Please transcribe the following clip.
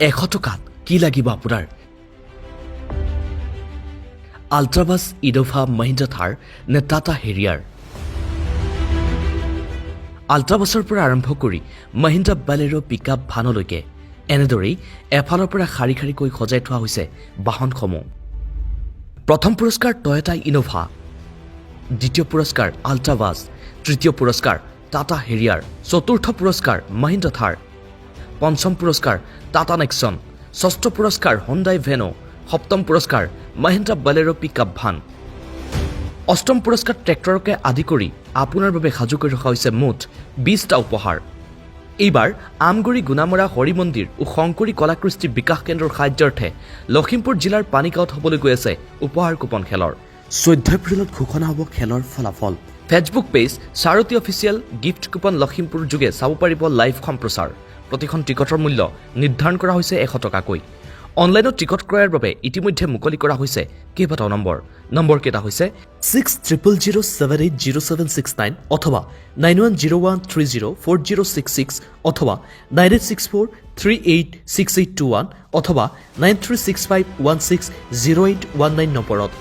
100 টকাত কি লাগিব আপোনাৰ আল্ট্ৰাবাছ ইনোভা মহিন্দ্ৰা থাৰ নে টাটা হেৰিয়াৰ আল্ট্ৰাবাছৰ পৰা আৰম্ভ কৰি মহিন্দ্ৰা বলেৰো পিকআপ ভানলৈকে এনেদৰেই এফালৰ পৰা শাৰী শাৰীকৈ সজাই থোৱা হৈছে বাহনসমূহ প্ৰথম পুৰস্কাৰ টয়োটা ইনোভা দ্বিতীয় পুৰস্কাৰ আল্ট্ৰাবাছ তৃতীয় পুৰস্কাৰ টাটা হেৰিয়াৰ চতুৰ্থ পুৰস্কাৰ মহিন্দ্ৰা থাৰ পঞ্চম পুৰস্কাৰ টাটা নেক্সন ষষ্ঠ পুৰস্কাৰ হুণ্ডাই ভেনো সপ্তম পুৰস্কাৰ মহিন্দ্ৰা বলেৰো পিকআপ ভান অষ্টম পুৰস্কাৰ ট্ৰেক্টৰকে আদি কৰি আপোনাৰ বাবে সাজু কৰি ৰখা হৈছে মুঠ 20টা উপহাৰ এইবাৰ আমগুৰি গুণামৰা হৰি মন্দিৰ ও শংকৰী কলাকৃষ্টি বিকাশ কেন্দ্ৰৰ সাহায্যাৰ্থে লখিমপুৰ জিলাৰ পানীগাঁৱত হ'বলৈ গৈ আছে উপহাৰ কুপন খেলৰ 14 এপ্ৰিলত ঘোষণা হ'ব খেলৰ ফলাফল ফেচবুক পেজ সাৰথী অফিচিয়েল গিফ্ট কুপন লখিমপুৰ যোগে চাব পাৰিব লাইভ সম্প্ৰচাৰ প্ৰতিখন টিকটৰ মূল্য নিৰ্ধাৰণ কৰা হৈছে 100 টকাকৈ অনলাইনত টিকট ক্ৰয়ৰ বাবে ইতিমধ্যে মুকলি কৰা হৈছে কেইবাটাও নম্বৰ কেইটা হৈছে 6000780769 অথবা 9101304066 অথবা 9864386821 অথবা 9365160819 নম্বৰত